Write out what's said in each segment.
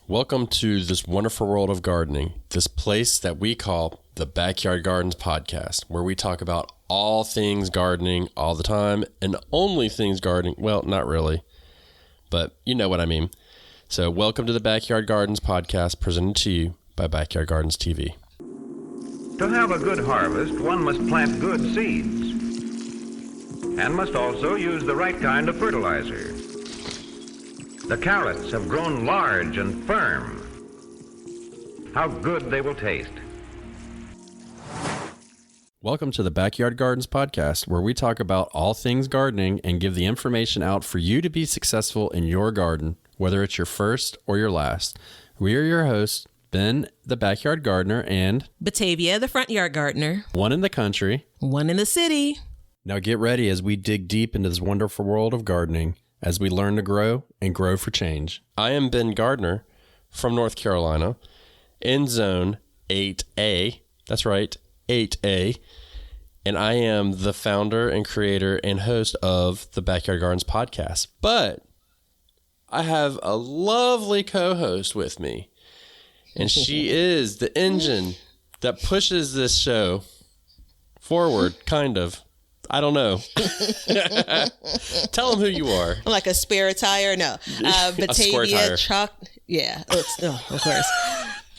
Welcome to this wonderful world of gardening, this place that we call the Backyard Gardens Podcast, where we talk about all things gardening all the time and only things gardening. Well, not really, but you know what I mean. So welcome to the Backyard Gardens Podcast, presented to you by Backyard Gardens TV. To have a good harvest, one must plant good seeds and must also use the right kind of fertilizer. The carrots have grown large and firm. How good they will taste. Welcome to the Backyard Gardens Podcast, where we talk about all things gardening and give the information out for you to be successful in your garden, whether it's your first or your last. We are your hosts, Ben, the Backyard Gardener, and Batavia, the Front Yard Gardener. one in the country, One in the city. Now get ready as we dig deep into this wonderful world of gardening as we learn to grow and grow for change. I am Ben Gardner from North Carolina in Zone 8A. That's right, 8A. And I am the founder and creator and host of the Backyard Gardens Podcast. But I have a lovely co-host with me. And she is the engine that pushes this show forward, kind of. I don't know. Tell them who you are. I'm like a spare tire. No. Batavia Choctaw. Yeah. Of course.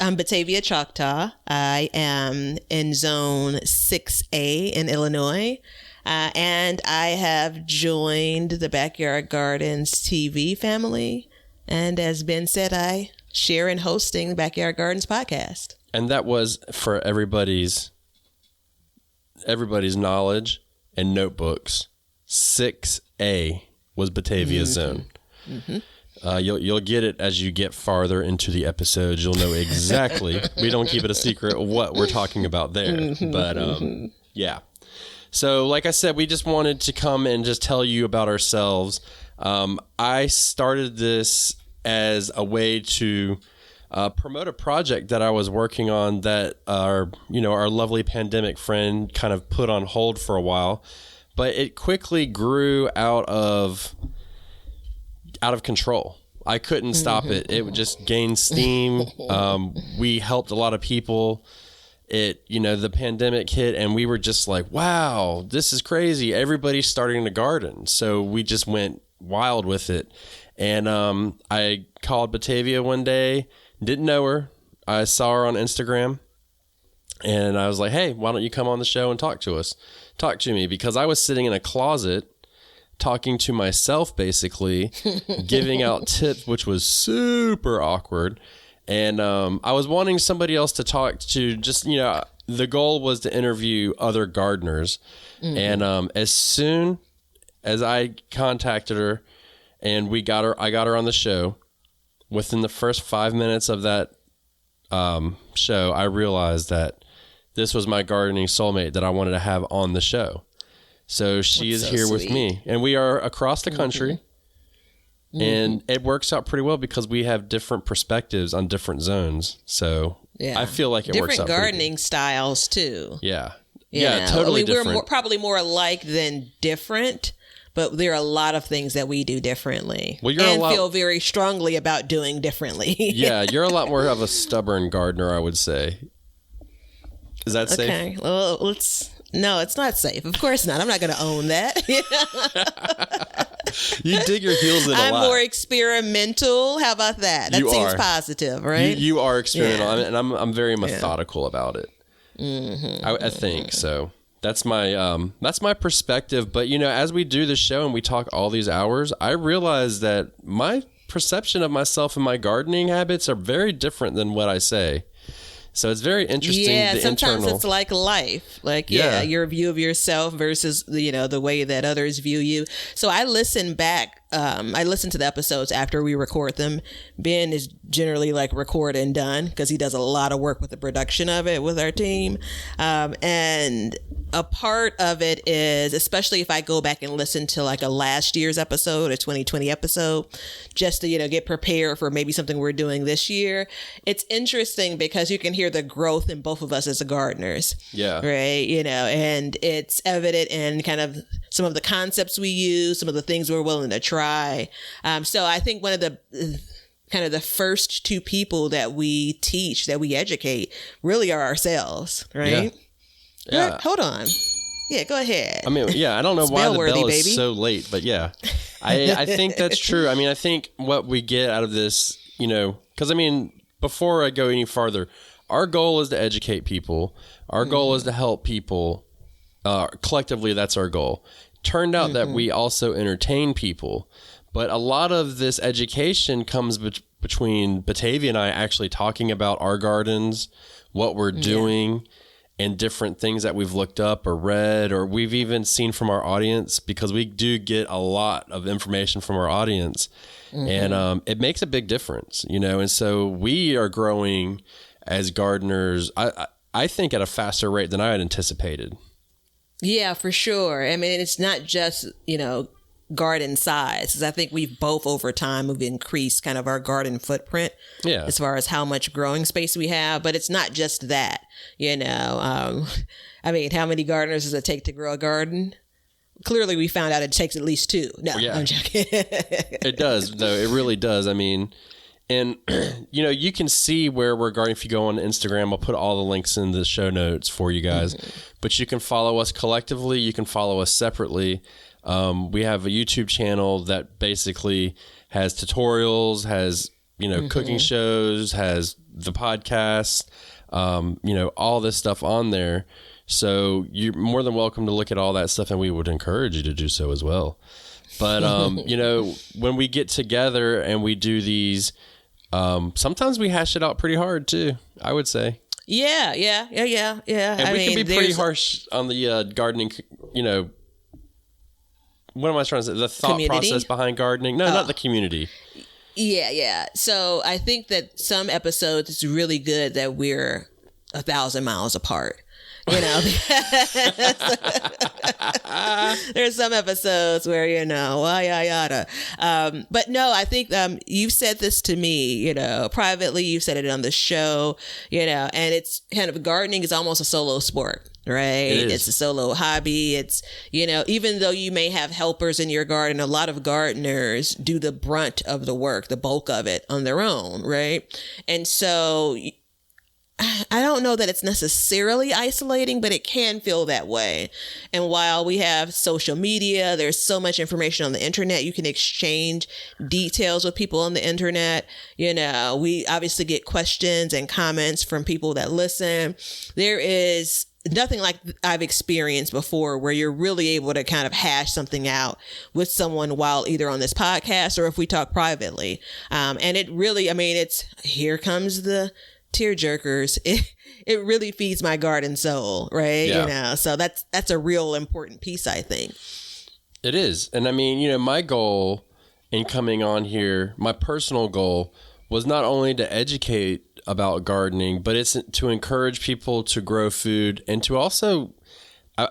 I'm Batavia Choctaw. I am in Zone 6A in Illinois. And I have joined the Backyard Gardens TV family. And as Ben said, I share in hosting the Backyard Gardens Podcast. And that was for everybody's knowledge and notebooks. 6A was Batavia's zone. Mm-hmm. You'll get it as you get farther into the episodes. You'll know exactly. We don't keep it a secret what we're talking about there. But yeah. So like I said, we just wanted to come and just tell you about ourselves. I started this as a way to promote a project that I was working on that our lovely pandemic friend kind of put on hold for a while, but it quickly grew out of control. I couldn't stop it. It just gained steam. We helped a lot of people. The pandemic hit and we were just like, wow, this is crazy. Everybody's starting to garden. So we just went wild with it. And I called Batavia one day. Didn't know her. I saw her on Instagram and I was like, hey, why don't you come on the show and talk to me? Because I was sitting in a closet talking to myself, basically, giving out tips, which was super awkward. And I was wanting somebody else to talk to. Just, the goal was to interview other gardeners. Mm-hmm. And as soon as I contacted her and I got her on the show, within the first 5 minutes of that show, I realized that this was my gardening soulmate that I wanted to have on the show. So she is here with me, and we are across the country, and it works out pretty well because we have different perspectives on different zones. So I feel like it works out different gardening styles too. Yeah, totally different. We're probably more alike than different. But there are a lot of things that we do differently feel very strongly about doing differently. Yeah, you're a lot more of a stubborn gardener, I would say. Is that safe? Okay, well, no, it's not safe. Of course not. I'm not going to own that. You dig your heels in a lot. I'm more experimental. How about that? That seems positive, right? You are experimental, and I'm very methodical about it. Mm-hmm. I think so. That's my perspective. But, as we do this show and we talk all these hours, I realize that my perception of myself and my gardening habits are very different than what I say. So it's very interesting. Yeah, sometimes it's like life. Like, your view of yourself versus, the way that others view you. So I listen back. I listen to the episodes after we record them. Ben is generally like record and done because he does a lot of work with the production of it with our team. And a part of it is, especially if I go back and listen to like a last year's episode, a 2020 episode, just to, get prepared for maybe something we're doing this year. It's interesting because you can hear the growth in both of us as gardeners. Yeah. Right. And it's evident in kind of some of the concepts we use, some of the things we're willing to try. So I think one of the kind of the first two people that we teach, that we educate, really are ourselves, right? Yeah. Hold on. Yeah, go ahead. I mean, yeah, I don't know It's why the bell-worthy, bell is baby. so late, but yeah, I think that's true. I mean, I think what we get out of this, because I mean, before I go any farther, our goal is to educate people. Our goal is to help people. Collectively, that's our goal. Turned out that we also entertain people. But a lot of this education comes between Batavia and I actually talking about our gardens, what we're doing, and different things that we've looked up or read, or we've even seen from our audience, because we do get a lot of information from our audience. And it makes a big difference, and so we are growing as gardeners, I think at a faster rate than I had anticipated. Yeah, for sure. I mean, it's not just, garden size, because I think we've both over time have increased kind of our garden footprint as far as how much growing space we have. But it's not just that, I mean, how many gardeners does it take to grow a garden? Clearly, we found out it takes at least two. No, I'm joking. It does, though. It really does. I mean, and, you can see where we're gardening. If you go on Instagram, I'll put all the links in the show notes for you guys. But you can follow us collectively. You can follow us separately. We have a YouTube channel that basically has tutorials, has, cooking shows, has the podcast, all this stuff on there. So you're more than welcome to look at all that stuff, and we would encourage you to do so as well. But, when we get together and we do these, sometimes we hash it out pretty hard too, I would say. Yeah. And we can be pretty harsh on the gardening, what am I trying to say? The thought community? Process behind gardening. No, not the community. Yeah. So I think that some episodes, it's really good that we're 1,000 miles apart. There's some episodes where, yada. But no, I think you've said this to me, privately. You've said it on the show, and it's kind of, gardening is almost a solo sport. Right. It's a solo hobby. It's, even though you may have helpers in your garden, a lot of gardeners do the brunt of the work, the bulk of it on their own. Right. And so I don't know that it's necessarily isolating, but it can feel that way. And while we have social media, there's so much information on the internet. You can exchange details with people on the internet. We obviously get questions and comments from people that listen. There is nothing like I've experienced before where you're really able to kind of hash something out with someone while either on this podcast or if we talk privately. And it really, it's, here comes the tear jerkers. It really feeds my garden soul, right? Yeah. So that's a real important piece, I think. It is. And my goal in coming on here, my personal goal was not only to educate about gardening, but it's to encourage people to grow food and to also, I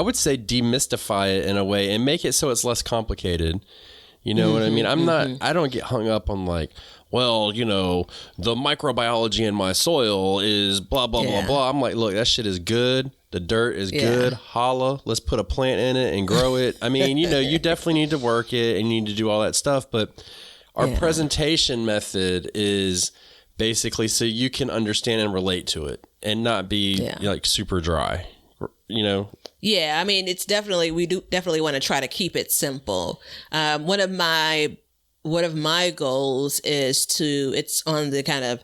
would say demystify it in a way and make it so it's less complicated. You know what I mean? I don't get hung up on like, well, the microbiology in my soil is blah, blah, blah, blah. I'm like, look, that shit is good. The dirt is good. Holla. Let's put a plant in it and grow it. You definitely need to work it and you need to do all that stuff. But our presentation method is basically so you can understand and relate to it and not be like super dry, Yeah, it's definitely, we do definitely want to try to keep it simple. One of my goals is it's on the kind of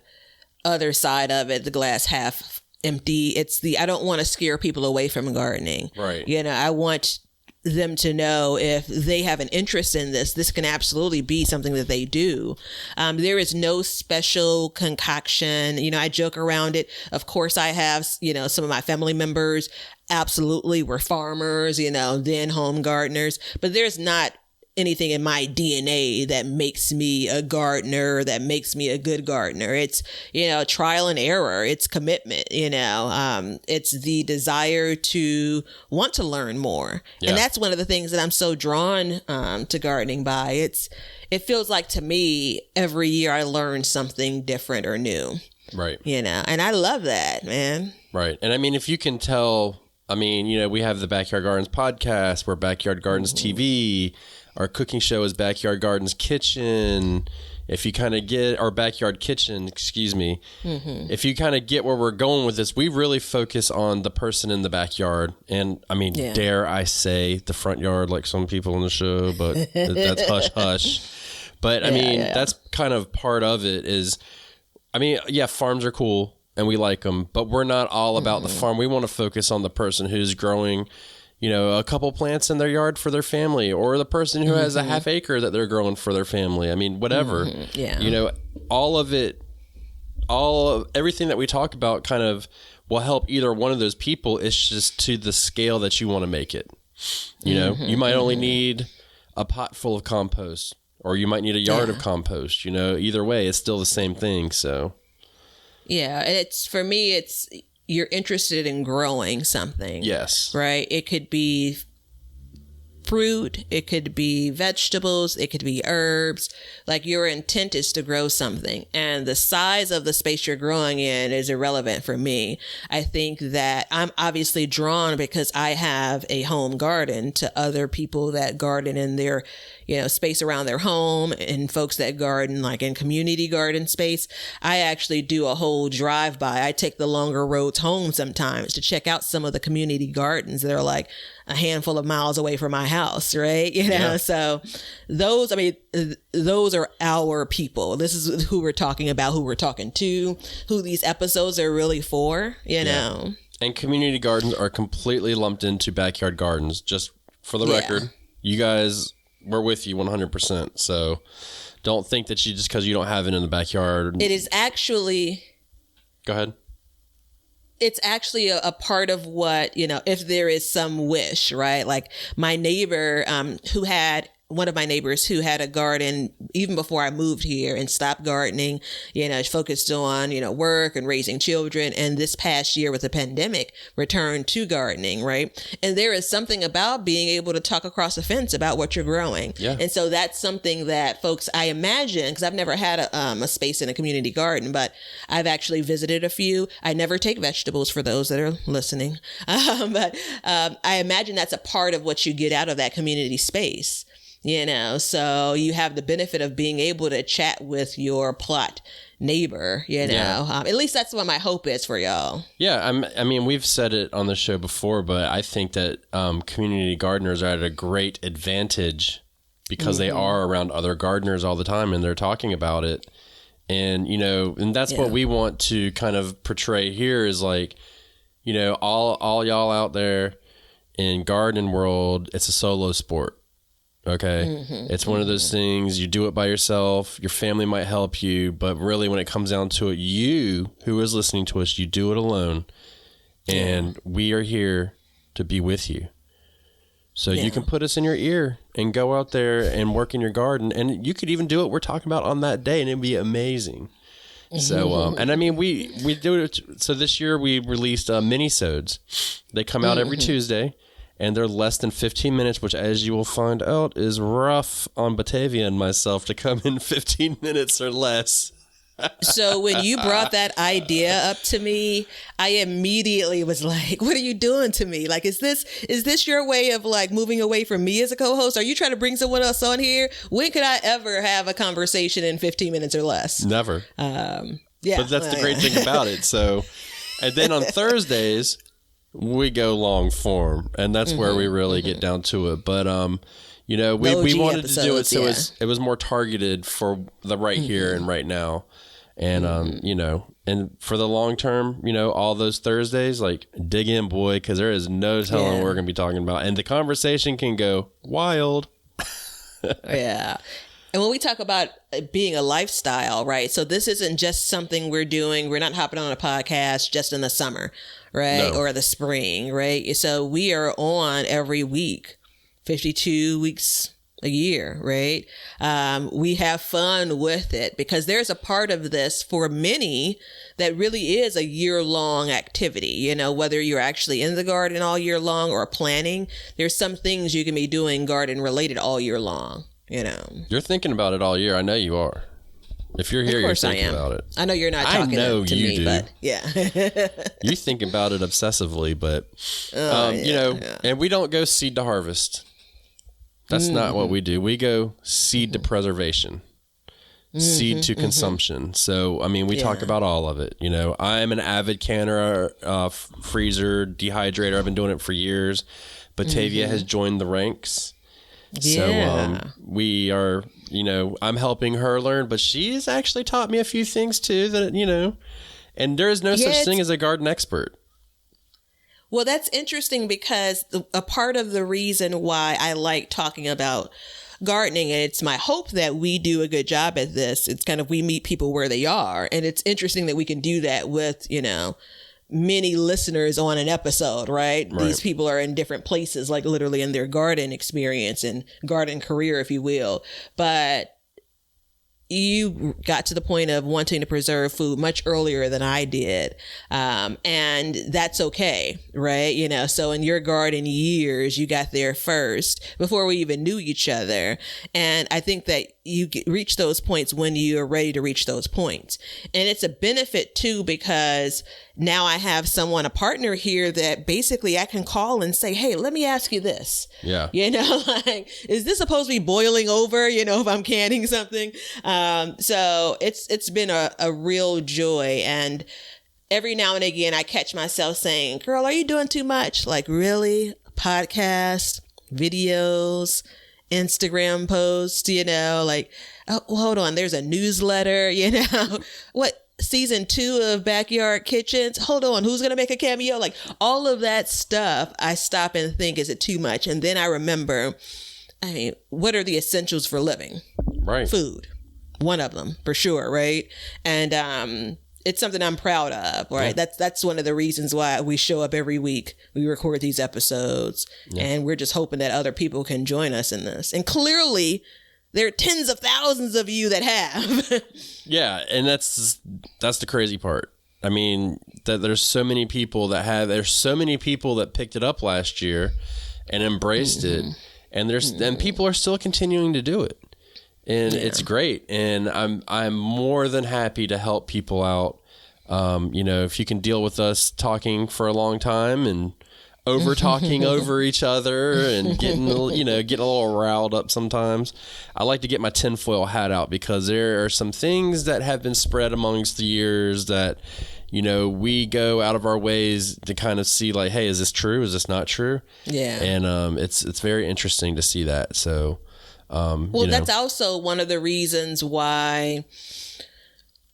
other side of it, the glass half empty. I don't want to scare people away from gardening. Right. I want them to know if they have an interest in this can absolutely be something that they do. There is no special concoction. I joke around it. Of course, I have, some of my family members absolutely were farmers, then home gardeners, but there's not anything in my DNA that makes me a gardener, that makes me a good gardener. It's, trial and error. It's commitment, it's the desire to want to learn more. Yeah. And that's one of the things that I'm so drawn to gardening by. It feels like to me, every year I learn something different or new. Right. And I love that, man. Right. And if you can tell, we have the Backyard Gardens podcast, we're Backyard Gardens TV. Our cooking show is Backyard Gardens Kitchen. if you kind of get our backyard kitchen, excuse me, if you kind of get where we're going with this, we really focus on the person in the backyard. And I mean, dare I say the front yard, like some people on the show, but that's hush hush. But I mean, that's kind of part of it is, I mean, yeah, farms are cool and we like them, but we're not all about the farm. We want to focus on the person who's growing, you know, a couple plants in their yard for their family, or the person who has a half acre that they're growing for their family. I mean, whatever, you know, all of it, everything that we talk about kind of will help either one of those people. It's just to the scale that you want to make it. You know, you might only need a pot full of compost, or you might need a yard of compost, you know, either way, it's still the same thing. So. Yeah. It's, for me, it's, you're interested in growing something. Yes. Right? It could be fruit, it could be vegetables, it could be herbs. Like, your intent is to grow something, and the size of the space you're growing in is irrelevant for me. I think that I'm obviously drawn, because I have a home garden, to other people that garden in their, you know, space around their home, and folks that garden like in community garden space. I actually do a whole drive by. I take the longer roads home sometimes to check out some of the community gardens that are like a handful of miles away from my house, right? You know, so those, I mean, those are our people. This is who we're talking about, who we're talking to, who these episodes are really for, you know. And community gardens are completely lumped into backyard gardens. Just for the record, you guys, we're with you 100%. So don't think that you, just because you don't have it in the backyard. It is actually. Go ahead. It's actually a part of what, you know, if there is some wish, right? Like, my neighbor, one of my neighbors who had a garden even before I moved here and stopped gardening, you know, focused on, you know, work and raising children. And this past year with the pandemic, returned to gardening, right? And there is something about being able to talk across the fence about what you're growing. Yeah. And so that's something that folks, I imagine, because I've never had a space in a community garden, but I've actually visited a few. I never take vegetables, for those that are listening. But I imagine that's a part of what you get out of that community space. You know, so you have the benefit of being able to chat with your plot neighbor, you know. At least that's what my hope is for y'all. Yeah, I mean, we've said it on the show before, but I think that community gardeners are at a great advantage because they are around other gardeners all the time and they're talking about it. And, you know, and that's what we want to kind of portray here is like, you know, all y'all out there in garden world, it's a solo sport. Okay. It's one of those things, you do it by yourself, your family might help you, but really when it comes down to it, you who is listening to us, you do it alone. And we are here to be with you. So you can put us in your ear and go out there and work in your garden. And you could even do what we're talking about on that day and it'd be amazing. So, and I mean, we do it. So this year we released mini-sodes. They come out every Tuesday. And they're less than 15 minutes, which, as you will find out, is rough on Batavia and myself to come in 15 minutes or less. So when you brought that idea up to me, I immediately was like, what are you doing to me? Like, is this your way of like moving away from me as a co-host? Are you trying to bring someone else on here? When could I ever have a conversation in 15 minutes or less? Never. But that's the great thing about it. So, and then on Thursdays, we go long form, and that's where we really get down to it. But you know, we wanted to do it so it was more targeted for the right here and right now. And you know, and for the long term, you know, all those Thursdays, like, dig in, boy, because there is no telling what we're gonna be talking about, and the conversation can go wild. Yeah. And when we talk about being a lifestyle, right? So this isn't just something we're doing. We're not hopping on a podcast just in the summer, right? No. Or the spring, right? So we are on every week, 52 weeks a year, right? We have fun with it because there's a part of this for many that really is a year-long activity. You know, whether you're actually in the garden all year long or planning, there's some things you can be doing garden related all year long. You know, you're thinking about it all year. I know you are. If you're here, you're thinking about it. I know you're not talking to me, but yeah. You think about it obsessively, but you know, and we don't go seed to harvest. That's not what we do. We go seed to preservation. seed to consumption. So, I mean, we talk about all of it. You know, I'm an avid canner, freezer, dehydrator. I've been doing it for years. Batavia has joined the ranks. So we are, you know, I'm helping her learn, but she's actually taught me a few things too that, you know, and there is no such thing as a garden expert. Well, that's interesting because a part of the reason why I like talking about gardening, and it's my hope that we do a good job at this. It's kind of, we meet people where they are. And it's interesting that we can do that with, you know, many listeners on an episode, right? These people are in different places, like literally in their garden experience and garden career, if you will. But you got to the point of wanting to preserve food much earlier than I did. And that's okay, right? You know, so in your garden years, you got there first before we even knew each other. And I think that you reach those points when you are ready to reach those points. And it's a benefit too, because now I have someone, a partner here that basically I can call and say, hey, let me ask you this. Yeah. You know, like, is this supposed to be boiling over, you know, if I'm canning something? So it's been a real joy. And every now and again, I catch myself saying, girl, are you doing too much? Like, really? Podcasts, videos, Instagram posts, you know, like, oh, hold on, there's a newsletter, you know, what? Season 2 of Backyard Kitchens. Hold on, who's going to make a cameo? Like, all of that stuff, I stop and think, is it too much? And then I remember, I mean, what are the essentials for living? Right. Food. One of them, for sure, right? And it's something I'm proud of, right? Yeah. That's one of the reasons why we show up every week. We record these episodes, and we're just hoping that other people can join us in this. And clearly, there are tens of thousands of you that have. Yeah, and that's the crazy part. I mean, that there's so many people that picked it up last year and embraced it, and people are still continuing to do it. And it's great. And I'm more than happy to help people out. You know, if you can deal with us talking for a long time and over talking over each other and getting a little riled up sometimes. I like to get my tinfoil hat out because there are some things that have been spread amongst the years that, you know, we go out of our ways to kind of see like, hey, is this true? Is this not true? Yeah. And it's very interesting to see that. So, that's also one of the reasons why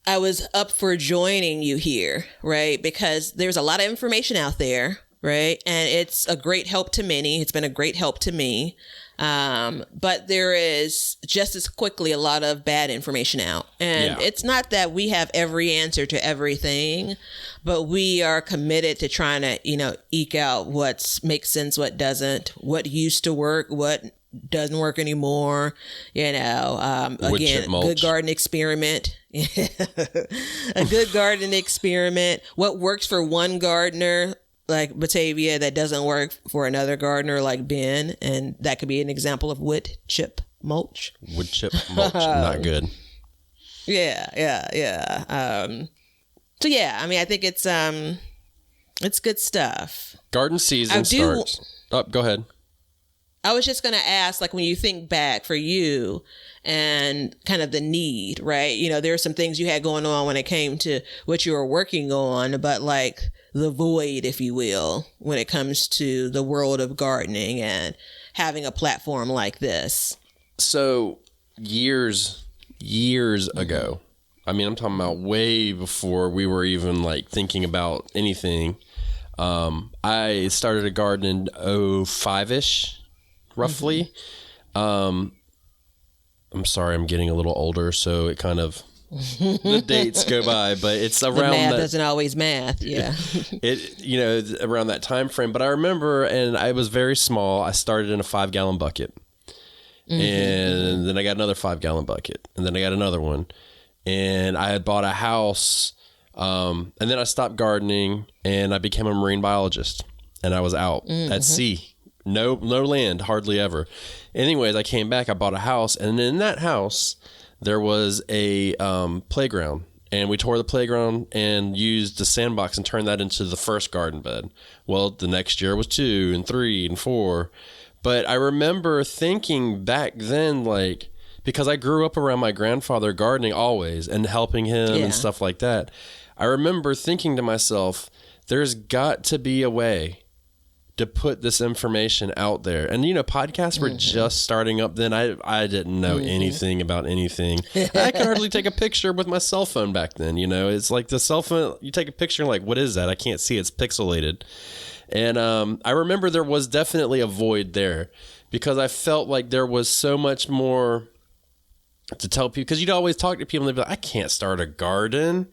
I was up for joining you here, right? Because there's a lot of information out there. Right. And it's a great help to many. It's been a great help to me. But there is just as quickly a lot of bad information out. And it's not that we have every answer to everything, but we are committed to trying to, you know, eke out what makes sense, what doesn't, what used to work, what doesn't work anymore. You know, again, good garden experiment. A good garden experiment. What works for one gardener like Batavia that doesn't work for another gardener like Ben, and that could be an example of wood chip mulch. Wood chip mulch, not good. Yeah. So yeah, I mean, I think it's good stuff. Garden season starts. Oh, go ahead. I was just going to ask, like, when you think back for you and kind of the need, right? You know, there are some things you had going on when it came to what you were working on, but like the void, if you will, when it comes to the world of gardening and having a platform like this. So years ago, I mean, I'm talking about way before we were even like thinking about anything. I started a garden in 2005-ish, roughly. I'm sorry, I'm getting a little older, so it kind of the dates go by, but it's around the math doesn't always math. Yeah. Around that time frame. But I remember, and I was very small. I started in a 5-gallon bucket, and then I got another 5-gallon bucket, and then I got another one, and I had bought a house, and then I stopped gardening, and I became a marine biologist, and I was out at sea. No land, hardly ever. Anyways, I came back, I bought a house, and in that house, there was a playground, and we tore the playground and used the sandbox and turned that into the first garden bed. Well, the next year was 2 and 3 and 4. But I remember thinking back then, like, because I grew up around my grandfather gardening always and helping him and stuff like that. I remember thinking to myself, there's got to be a way to put this information out there. And, you know, podcasts were just starting up then. I didn't know anything about anything. I could hardly take a picture with my cell phone back then. You know, it's like the cell phone, you take a picture and like, what is that? I can't see. It's pixelated. And I remember there was definitely a void there because I felt like there was so much more to tell people. Because you'd always talk to people and they'd be like, I can't start a garden.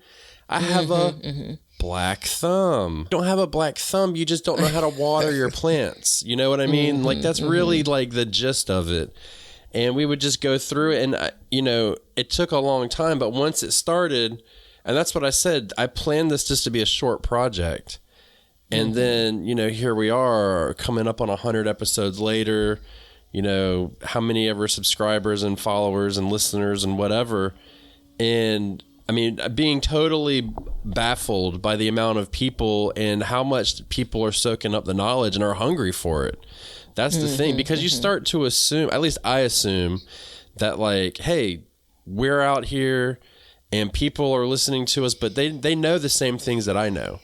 I have a black thumb. You don't have a black thumb. You just don't know how to water your plants. You know what I mean? Like that's really like the gist of it. And we would just go through it. And, you know, it took a long time. But once it started, and that's what I said, I planned this just to be a short project. And then, you know, here we are coming up on 100 episodes later, you know, how many ever subscribers and followers and listeners and whatever. And I mean, being totally baffled by the amount of people and how much people are soaking up the knowledge and are hungry for it. That's the thing, because you start to assume, at least I assume, that like, hey, we're out here and people are listening to us, but they know the same things that I know.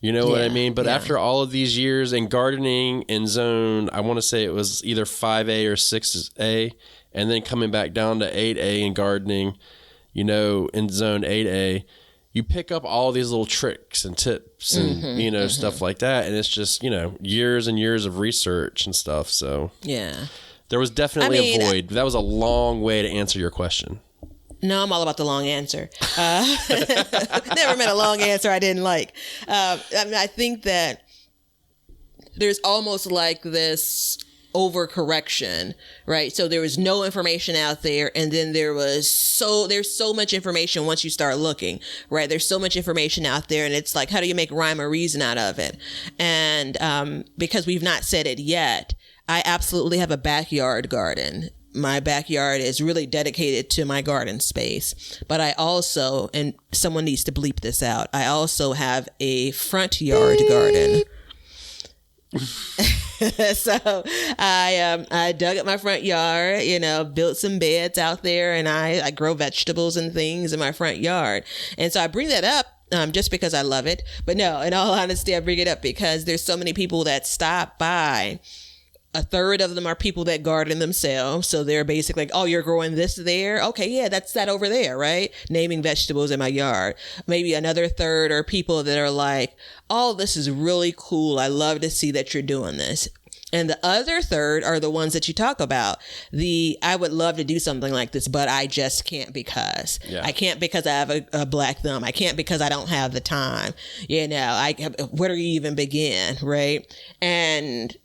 You know what I mean? But after all of these years in gardening in zone, I want to say it was either 5A or 6A, and then coming back down to 8A in gardening, you know, in zone 8A, you pick up all these little tricks and tips and, you know, stuff like that. And it's just, you know, years and years of research and stuff. So there was definitely a void. That was a long way to answer your question. No, I'm all about the long answer. Never met a long answer I didn't like. I mean, I think that there's almost like this overcorrection, right? So there was no information out there, and then there's so much information once you start looking, right? There's so much information out there, and it's like, how do you make rhyme or reason out of it? And because we've not said it yet, I absolutely have a backyard garden. My backyard is really dedicated to my garden space, but I also, and someone needs to bleep this out, I also have a front yard garden. So I dug up my front yard, you know, built some beds out there, and I grow vegetables and things in my front yard. And so I bring that up just because I love it. But no, in all honesty, I bring it up because there's so many people that stop by. A third of them are people that garden themselves. So they're basically like, oh, you're growing this there? Okay, yeah, that's that over there, right? Naming vegetables in my yard. Maybe another third are people that are like, oh, this is really cool. I love to see that you're doing this. And the other third are the ones that you talk about. I would love to do something like this, but I just can't because. I can't because I have a black thumb. I can't because I don't have the time. You know, where do you even begin, right? And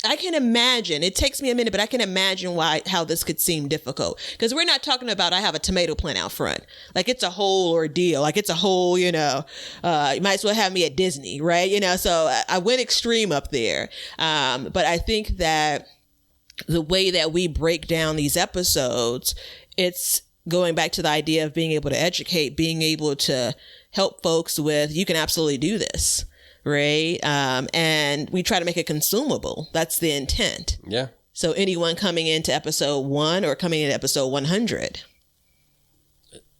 I can imagine, it takes me a minute, but I can imagine how this could seem difficult. Because we're not talking about, I have a tomato plant out front. Like, it's a whole ordeal. Like, it's a whole, you know, you might as well have me at Disney, right? You know, so I went extreme up there. But I think that the way that we break down these episodes, it's going back to the idea of being able to educate, being able to help folks with, you can absolutely do this. Right. And we try to make it consumable. That's the intent. Yeah. So anyone coming into episode 1 or coming into episode 100,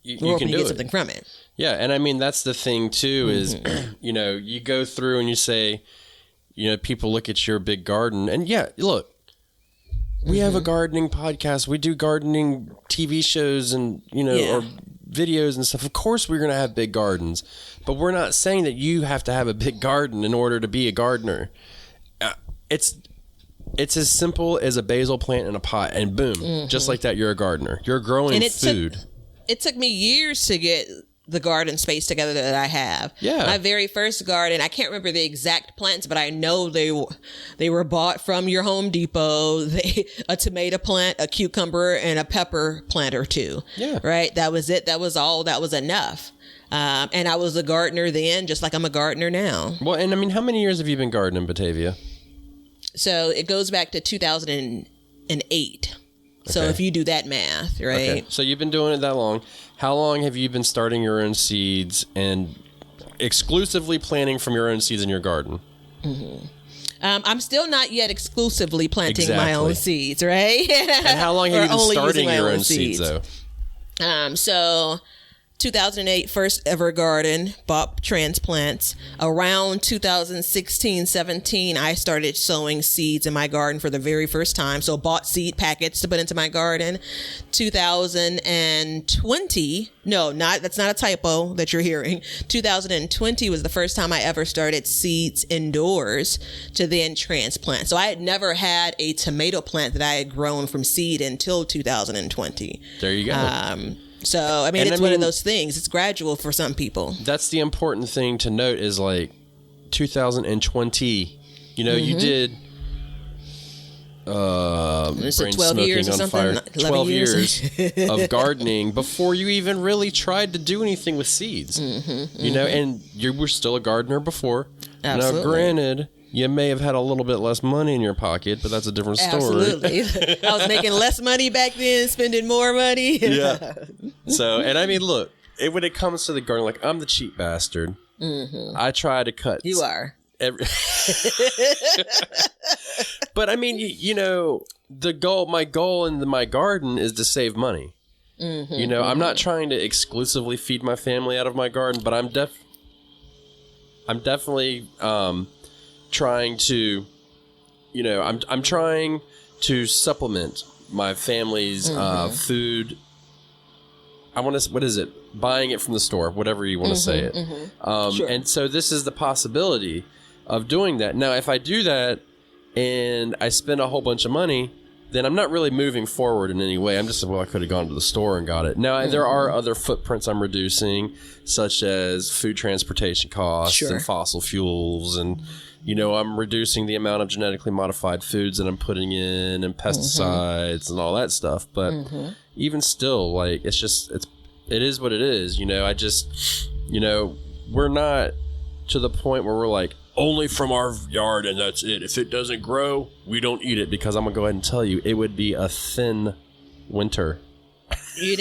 you can do get something from it. Yeah. And I mean, that's the thing too, is, you know, you go through and you say, you know, people look at your big garden and look, we have a gardening podcast. We do gardening TV shows and, you know, or videos and stuff. Of course we're going to have big gardens, but we're not saying that you have to have a big garden in order to be a gardener. It's as simple as a basil plant in a pot, and boom, just like that, you're a gardener. You're growing food. It took me years to get the garden space together that I have. Yeah. My very first garden, I can't remember the exact plants, but I know they were bought from your Home Depot. A tomato plant, a cucumber, and a pepper plant or two. Yeah. Right? That was it. That was all. That was enough. And I was a gardener then, just like I'm a gardener now. Well, and I mean, how many years have you been gardening, Batavia? So it goes back to 2008. So if you do that math, right? Okay. So you've been doing it that long. How long have you been starting your own seeds and exclusively planting from your own seeds in your garden? I'm still not yet exclusively planting my own seeds, right? And how long have you been starting your own seeds, though? So 2008, first ever garden, bought transplants. Around 2016, 17, I started sowing seeds in my garden for the very first time. So bought seed packets to put into my garden. 2020, that's not a typo that you're hearing. 2020 was the first time I ever started seeds indoors to then transplant. So I had never had a tomato plant that I had grown from seed until 2020. There you go. So, I mean, it's one of those things. It's gradual for some people. That's the important thing to note is like 2020, you did brain 12 years or something? 12 years of gardening before you even really tried to do anything with seeds, and you were still a gardener before. Absolutely. Now, granted, you may have had a little bit less money in your pocket, but that's a different story. Absolutely. I was making less money back then, spending more money. Yeah. So, and I mean, look, when it comes to the garden, like, I'm the cheap bastard. I try to cut. You are. But I mean, my goal in my garden is to save money. I'm not trying to exclusively feed my family out of my garden, but I'm definitely trying to, I'm trying to supplement my family's food. What is it? Buying it from the store, whatever you want to say it. Sure. And so this is the possibility of doing that. Now, if I do that and I spend a whole bunch of money, then I'm not really moving forward in any way. I'm just, I could have gone to the store and got it. Now, there are other footprints I'm reducing, such as food transportation costs and fossil fuels. And, I'm reducing the amount of genetically modified foods that I'm putting in and pesticides and all that stuff. But even still, like, it is what it is. I just, we're not to the point where we're like, only from our yard and that's it. If it doesn't grow, we don't eat it, because I'm going to go ahead and tell you, it would be a thin winter. You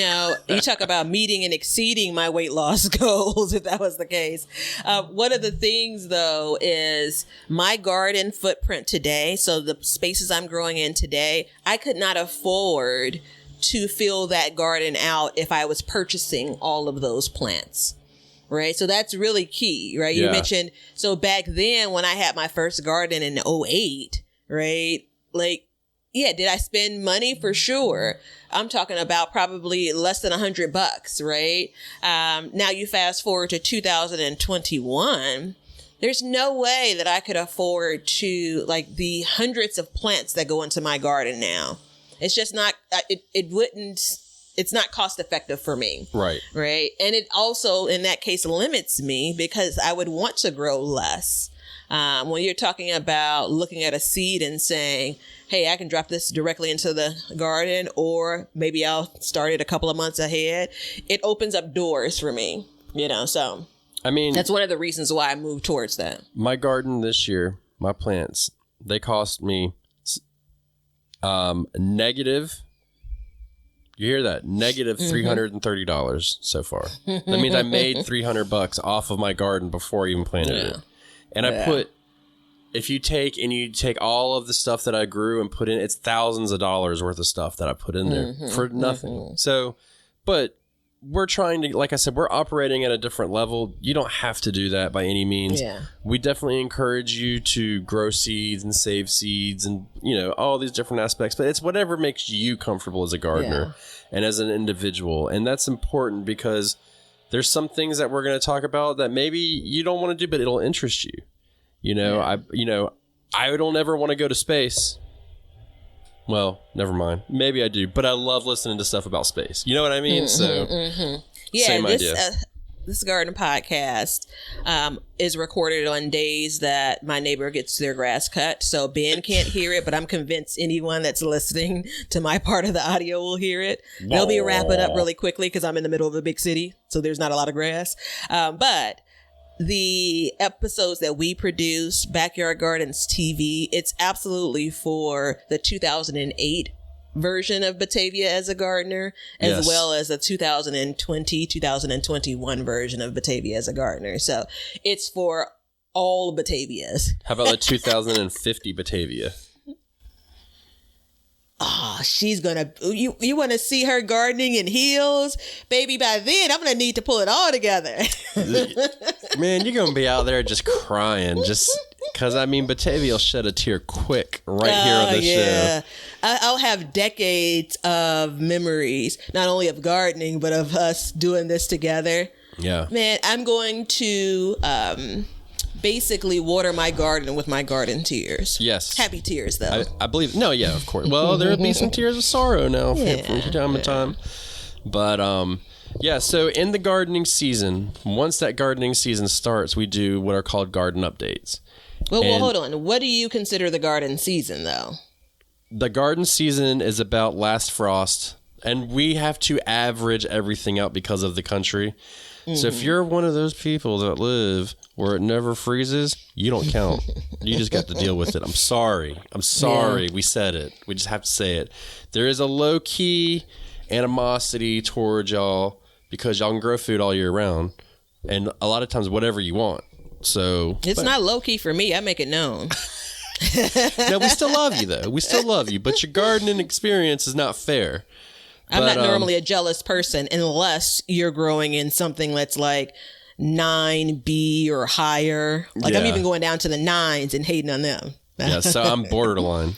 talk about meeting and exceeding my weight loss goals, if that was the case. One of the things, though, is my garden footprint today. So the spaces I'm growing in today, I could not afford to fill that garden out if I was purchasing all of those plants. Right. So that's really key. Right. You mentioned, so back then when I had my first garden in 2008, right? Like, yeah, did I spend money? For sure. I'm talking about probably less than $100, right? Now you fast forward to 2021. There's no way that I could afford to, like, the hundreds of plants that go into my garden now. It's just not, it's not cost effective for me. Right. Right. And it also, in that case, limits me because I would want to grow less. When you're talking about looking at a seed and saying, hey, I can drop this directly into the garden, or maybe I'll start it a couple of months ahead, it opens up doors for me, so. I mean, that's one of the reasons why I moved towards that. My garden this year, my plants, they cost me negative. You hear that? Negative $330 so far. That means I made $300 off of my garden before I even planted it. And I put, if you take all of the stuff that I grew and put in, it's thousands of dollars worth of stuff that I put in there for nothing. So, but we're trying to, like I said, we're operating at a different level. You don't have to do that by any means. Yeah. We definitely encourage you to grow seeds and save seeds and, all these different aspects, but it's whatever makes you comfortable as a gardener and as an individual. And that's important because there's some things that we're going to talk about that maybe you don't want to do, but it'll interest you. I don't ever want to go to space. Well, never mind. Maybe I do, but I love listening to stuff about space. You know what I mean? Yeah, same idea. This garden podcast is recorded on days that my neighbor gets their grass cut. So Ben can't hear it, but I'm convinced anyone that's listening to my part of the audio will hear it. They'll be wrapping up really quickly because I'm in the middle of a big city, so there's not a lot of grass. But the episodes that we produce, Backyard Gardens TV, it's absolutely for the 2008 version of Batavia as a gardener, as well as the 2020, 2021 version of Batavia as a gardener. So it's for all Batavias. How about the 2050 Batavia? Oh, she's gonna. You want to see her gardening in heels, baby? By then, I'm gonna need to pull it all together. Man, you're gonna be out there just crying, just because Batavia will shed a tear quick right here on the show. I'll have decades of memories, not only of gardening, but of us doing this together. Yeah, man, I'm going to basically water my garden with my garden tears. Yes. Happy tears, though. I believe. No, yeah, of course. Well, there'll be some tears of sorrow now from time to time. But, yeah, so in the gardening season, once that gardening season starts, we do what are called garden updates. Well, hold on. What do you consider the garden season, though? The garden season is about last frost, and we have to average everything out because of the country. So if you're one of those people that live where it never freezes, you don't count. You just got to deal with it. I'm sorry. Yeah. We said it. We just have to say it. There is a low-key animosity towards y'all because y'all can grow food all year round. And a lot of times, whatever you want. So it's not low-key for me. I make it known. No, we still love you, though. We still love you. But your gardening experience is not fair. I'm not normally a jealous person unless you're growing in something that's like 9B or higher. Like I'm even going down to the 9s and hating on them. Yeah, so I'm borderline.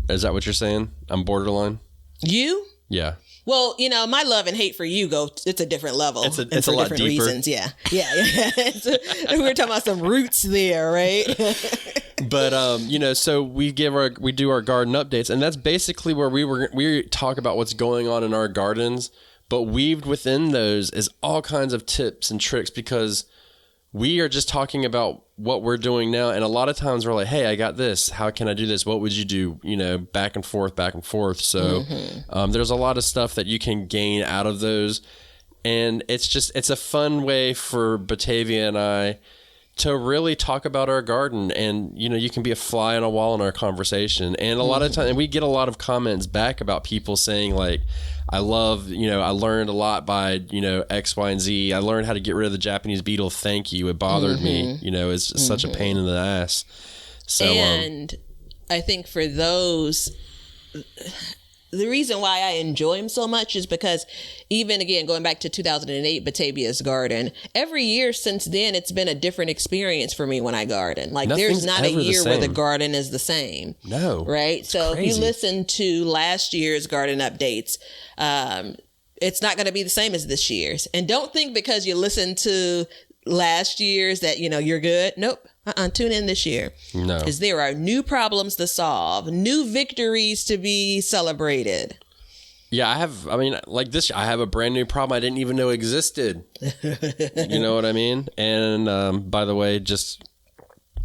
Is that what you're saying? I'm borderline? You? Yeah. Well, my love and hate for you it's a different level. It's a lot deeper. Reasons. Yeah. We're talking about some roots there, right? But so we do our garden updates, and that's basically where we talk about what's going on in our gardens. But weaved within those is all kinds of tips and tricks because we are just talking about what we're doing now. And a lot of times we're like, hey, I got this. How can I do this? What would you do? Back and forth. So there's a lot of stuff that you can gain out of those. And it's a fun way for Batavia and I to really talk about our garden. And, you can be a fly on a wall in our conversation. And a lot of times, and we get a lot of comments back about people saying like, I love, I learned a lot by, X, Y, and Z. I learned how to get rid of the Japanese beetle. Thank you. It bothered me. It's such a pain in the ass. So, and I think for those, the reason why I enjoy them so much is because even again, going back to 2008, Batavia's garden, every year since then, it's been a different experience for me when I garden. Like there's not a year where the garden is the same. No. Right. So if you listen to last year's garden updates, it's not going to be the same as this year's. And don't think because you listen to last year's that, you're good. Nope. Tune in this year. No. Because there are new problems to solve, new victories to be celebrated. Yeah, I have a brand new problem I didn't even know existed. You know what I mean? And by the way, just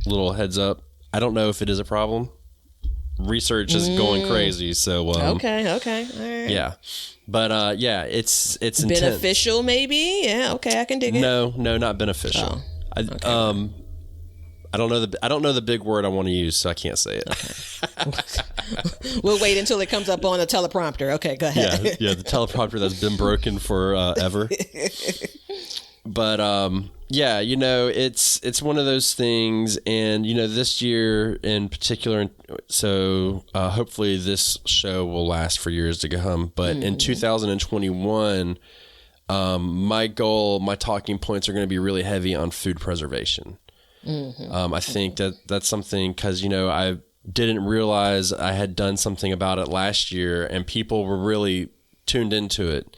a little heads up, I don't know if it is a problem. Research is going crazy, so okay, all right. Yeah, but it's intense. Beneficial, maybe. Yeah, okay, I can dig it. No, not beneficial. Oh, okay. I don't know the big word I want to use, so I can't say it. Okay. We'll wait until it comes up on the teleprompter. Okay, go ahead. Yeah, the teleprompter that's been broken for ever. But it's one of those things, and this year in particular. So hopefully this show will last for years to come. But in 2021, my talking points are going to be really heavy on food preservation. I think that's something because I didn't realize I had done something about it last year, and people were really tuned into it.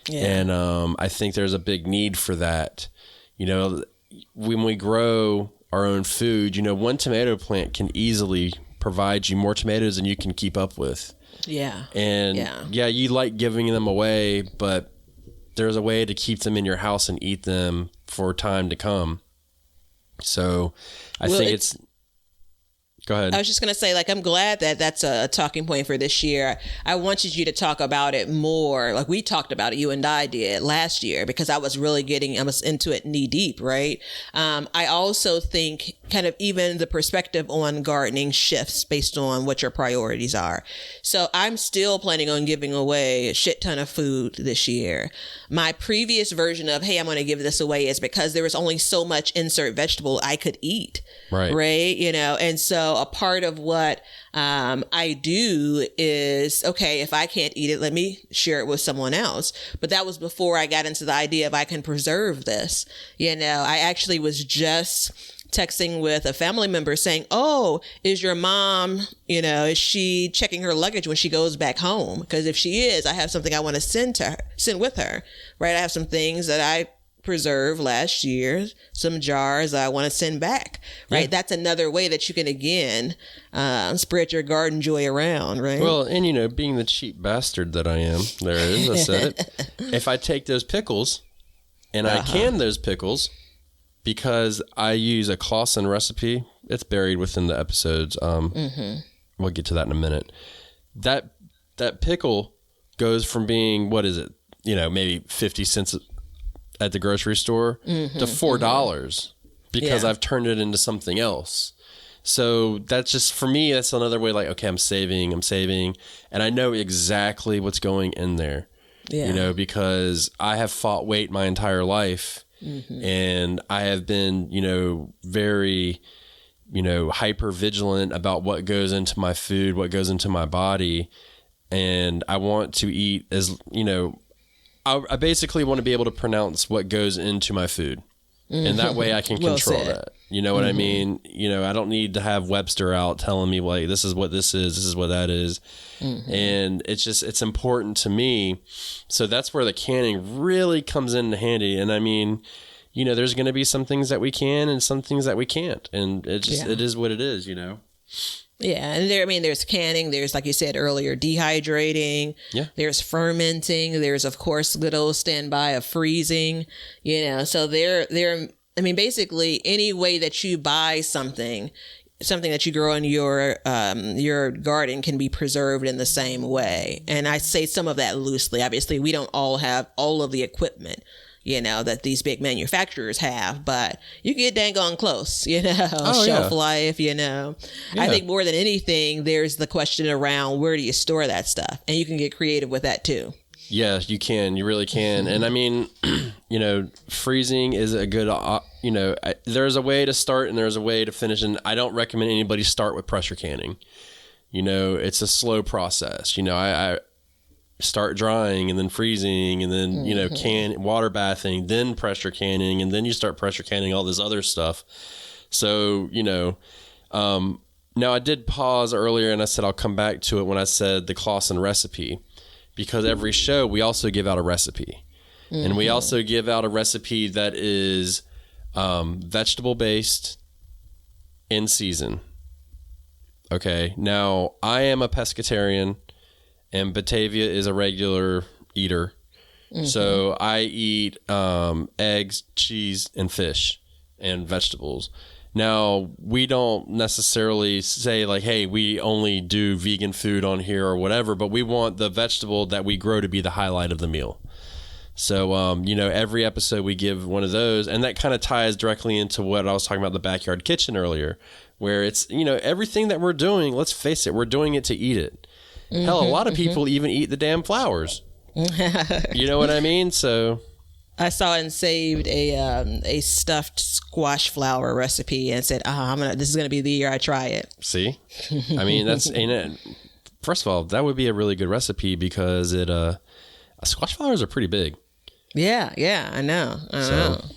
Yeah. And I think there's a big need for that. When we grow our own food, one tomato plant can easily provide you more tomatoes than you can keep up with. Yeah. And you like giving them away, but there's a way to keep them in your house and eat them for time to come. So I think it's Go ahead. I was just going to say, like, I'm glad that that's a talking point for this year. I wanted you to talk about it more. Like we talked about it, you and I did last year, because I was into it knee deep, right? I also think kind of even the perspective on gardening shifts based on what your priorities are. So I'm still planning on giving away a shit ton of food this year. My previous version of, hey, I'm going to give this away is because there was only so much insert vegetable I could eat. Right. You know, and so a part of what I do is, okay, if I can't eat it, let me share it with someone else. But that was before I got into the idea of I can preserve this. You know, I actually was just texting with a family member saying, oh, is your mom, you know, is she checking her luggage when she goes back home? Because if she is, I have something I want to send with her, right? I have some things that I preserved last year, some jars I want to send back, right? Yeah. That's another way that you can, again, spread your garden joy around, right? Well, and you know, being the cheap bastard that I am, there it is, I said it. If I take those pickles and I can those pickles, because I use a Clausen recipe, it's buried within the episodes. We'll get to that in a minute. That pickle goes from being, what is it? You know, maybe 50 cents at the grocery store to $4 because I've turned it into something else. So that's just, for me, that's another way, like, okay, I'm saving, and I know exactly what's going in there, you know, because I have fought weight my entire life. And I have been, you know, very, you know, hyper vigilant about what goes into my food, what goes into my body. And I want to eat as, you know, I basically want to be able to pronounce what goes into my food. And that way I can control that. You know what I mean? You know, I don't need to have Webster out telling me, like, this is what this is what that is. And it's important to me. So that's where the canning really comes in handy. And I mean, you know, there's going to be some things that we can and some things that we can't. And it is what it is, you know? Yeah, and there's canning, there's, like you said earlier, dehydrating, there's fermenting, there's, of course, good old standby of freezing, you know, so basically any way that you buy something that you grow in your garden can be preserved in the same way. And I say some of that loosely. Obviously, we don't all have all of the equipment, you know, that these big manufacturers have, but you get dang on close, you know, shelf life, you know. I think more than anything, there's the question around where do you store that stuff? And you can get creative with that too. Yeah, you can. You really can. And I mean, you know, freezing is a good, you know, there's a way to start and there's a way to finish. And I don't recommend anybody start with pressure canning. You know, it's a slow process. You know, I start drying and then freezing and then, you know, water bathing, then pressure canning, and then you start pressure canning all this other stuff. So, you know, now I did pause earlier and I said I'll come back to it when I said the Clausen recipe, because every show we also give out a recipe. And we also give out a recipe that is vegetable based, in season. Okay. Now I am a pescatarian. And Batavia is a regular eater. So I eat eggs, cheese, and fish, and vegetables. Now, we don't necessarily say, like, hey, we only do vegan food on here or whatever, but we want the vegetable that we grow to be the highlight of the meal. So, you know, every episode we give one of those, and that kind of ties directly into what I was talking about, the backyard kitchen earlier, where it's, you know, everything that we're doing, let's face it, we're doing it to eat it. Hell, a lot of people even eat the damn flowers. You know what I mean? So I saw and saved a stuffed squash flower recipe and said, this is gonna be the year I try it. See, I mean, first of all, that would be a really good recipe because squash flowers are pretty big. Yeah, I know.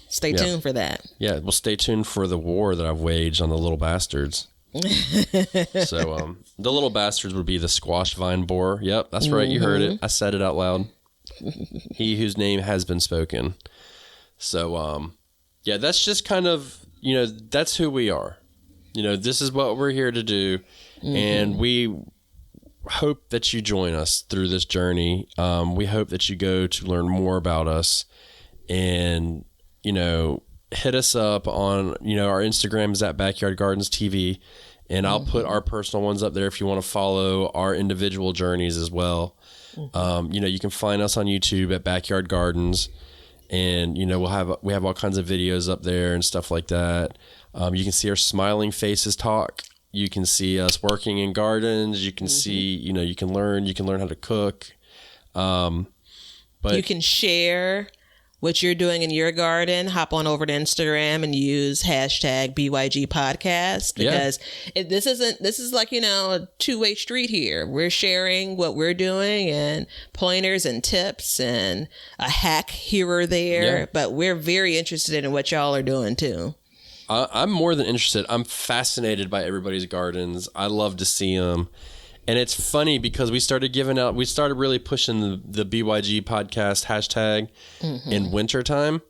Stay tuned for that. Yeah, well, stay tuned for the war that I've waged on the little bastards. So the little bastards would be the squash vine borer. Yep, that's right. You heard it. I said it out loud. He whose name has been spoken. So yeah, that's just kind of, you know, that's who we are. You know, this is what we're here to do, and we hope that you join us through this journey. We hope that you go to learn more about us, and, you know, hit us up on, you know, our Instagram is at Backyard Gardens TV, And I'll put our personal ones up there if you want to follow our individual journeys as well. You know, you can find us on YouTube at Backyard Gardens, and you know we have all kinds of videos up there and stuff like that. You can see our smiling faces talk. You can see us working in gardens. You can see, you know, you can learn how to cook. But you can share what you're doing in your garden. Hop on over to Instagram and use hashtag BYG podcast, because this is like, you know, a two-way street here. We're sharing what we're doing and pointers and tips and a hack here or there, but we're very interested in what y'all are doing too. I'm more than interested. I'm fascinated by everybody's gardens. I love to see them. And it's funny because we started really pushing the BYG podcast hashtag in wintertime.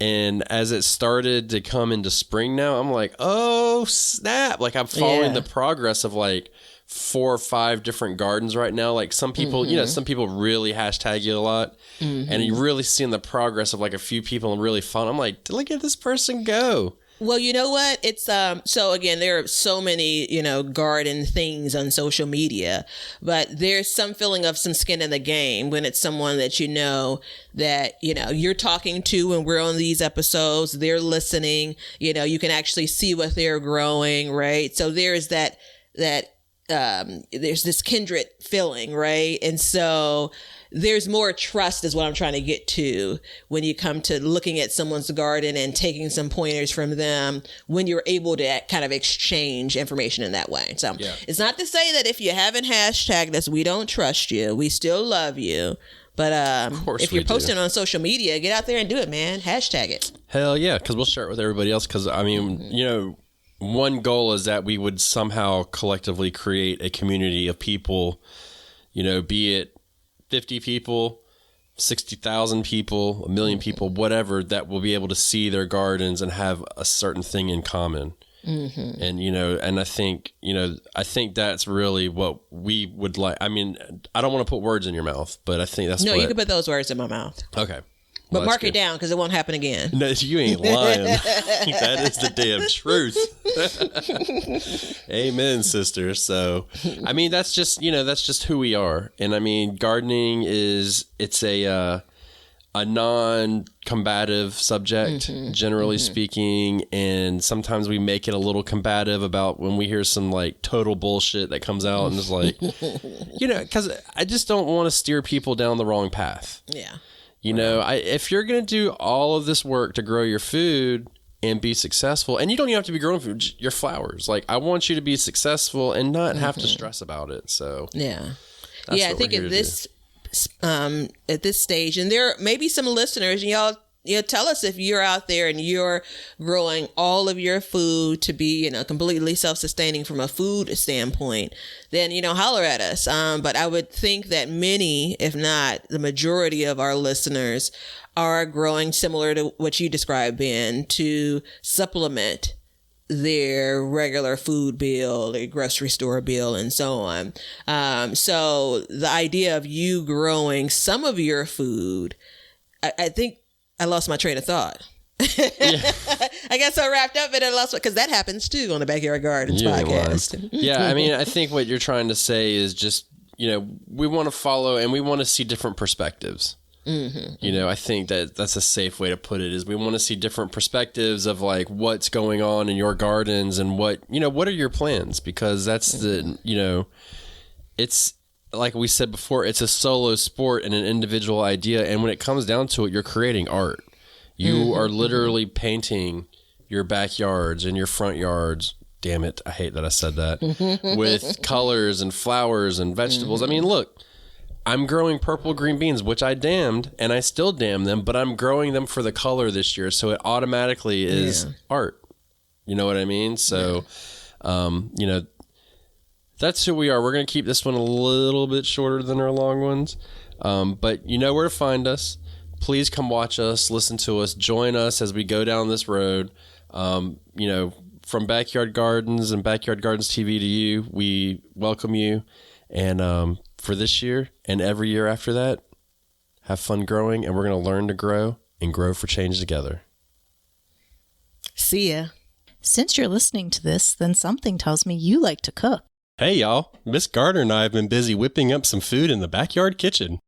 And as it started to come into spring now, I'm like, oh, snap. Like I'm following the progress of like 4 or 5 different gardens right now. Like some people, you know, some people really hashtag you a lot. And you're really seeing the progress of like a few people and really fun. I'm like, look at this person go. Well, you know what? It's so again, there are so many, you know, garden things on social media, but there's some feeling of some skin in the game when it's someone that you know you're talking to when we're on these episodes, they're listening, you know, you can actually see what they're growing, right? So there's that there's this kindred feeling, right? And so there's more trust is what I'm trying to get to when you come to looking at someone's garden and taking some pointers from them, when you're able to kind of exchange information in that way. So it's not to say that if you haven't hashtagged us, we don't trust you. We still love you. But if you're posting on social media, get out there and do it, man. Hashtag it. Hell yeah, because we'll share it with everybody else. Because, I mean, you know, one goal is that we would somehow collectively create a community of people, you know, be it 50 people, 60,000 people, 1 million people, whatever, that will be able to see their gardens and have a certain thing in common. And, you know, and I think that's really what we would like. I mean, I don't want to put words in your mouth, but I think that's you can put those words in my mouth. Okay. But mark it down because it won't happen again. No, you ain't lying. That is the damn truth. Amen, sister. So, I mean, that's just who we are. And I mean, gardening it's a non-combative subject, generally speaking. And sometimes we make it a little combative about when we hear some like total bullshit that comes out and it's like, you know, because I just don't want to steer people down the wrong path. Yeah. You know, if you're going to do all of this work to grow your food and be successful, and you don't even have to be growing food, your flowers. Like, I want you to be successful and not have to stress about it. So, I think at this stage, and there may be some listeners, and y'all, you know, tell us if you're out there and you're growing all of your food to be, you know, completely self-sustaining from a food standpoint, then, you know, holler at us. But I would think that many, if not the majority of our listeners are growing similar to what you described, Ben, to supplement their regular food bill, their grocery store bill, and so on. So the idea of you growing some of your food, I think, I lost my train of thought. I got so wrapped up in it, I lost because that happens too on the Backyard Gardens podcast. Yeah, I mean, I think what you're trying to say is just, you know, we want to follow and we want to see different perspectives. You know, I think that's a safe way to put it, is we want to see different perspectives of like what's going on in your gardens and what are your plans, because that's the, you know, it's like we said before, it's a solo sport and an individual idea. And when it comes down to it, you're creating art. You are literally painting your backyards and your front yards. Damn it. I hate that I said that. With colors and flowers and vegetables. I mean, look, I'm growing purple green beans, which I damned, and I still damn them, but I'm growing them for the color this year. So it automatically is art. You know what I mean? So, you know, that's who we are. We're going to keep this one a little bit shorter than our long ones. But you know where to find us. Please come watch us, listen to us, join us as we go down this road. You know, from Backyard Gardens and Backyard Gardens TV to you, we welcome you. And for this year and every year after that, have fun growing, and we're going to learn to grow and grow for change together. See ya. Since you're listening to this, then something tells me you like to cook. Hey y'all, Miss Gardner and I have been busy whipping up some food in the backyard kitchen.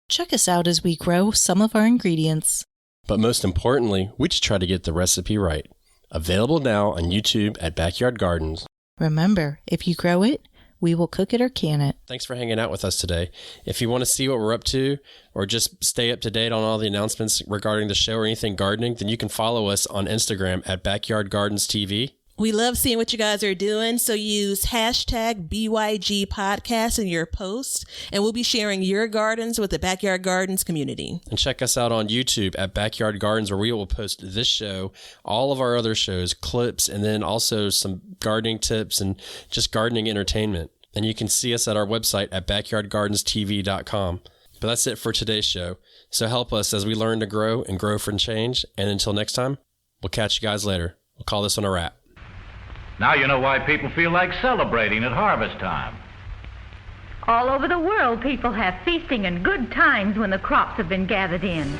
Check us out as we grow some of our ingredients. But most importantly, we just try to get the recipe right. Available now on YouTube at Backyard Gardens. Remember, if you grow it, we will cook it or can it. Thanks for hanging out with us today. If you want to see what we're up to or just stay up to date on all the announcements regarding the show or anything gardening, then you can follow us on Instagram at Backyard Gardens TV. We love seeing what you guys are doing, so use hashtag BYG Podcast in your posts, and we'll be sharing your gardens with the Backyard Gardens community. And check us out on YouTube at Backyard Gardens, where we will post this show, all of our other shows, clips, and then also some gardening tips and just gardening entertainment. And you can see us at our website at backyardgardenstv.com. But that's it for today's show. So help us as we learn to grow and grow for change. And until next time, we'll catch you guys later. We'll call this one a wrap. Now you know why people feel like celebrating at harvest time. All over the world, people have feasting and good times when the crops have been gathered in.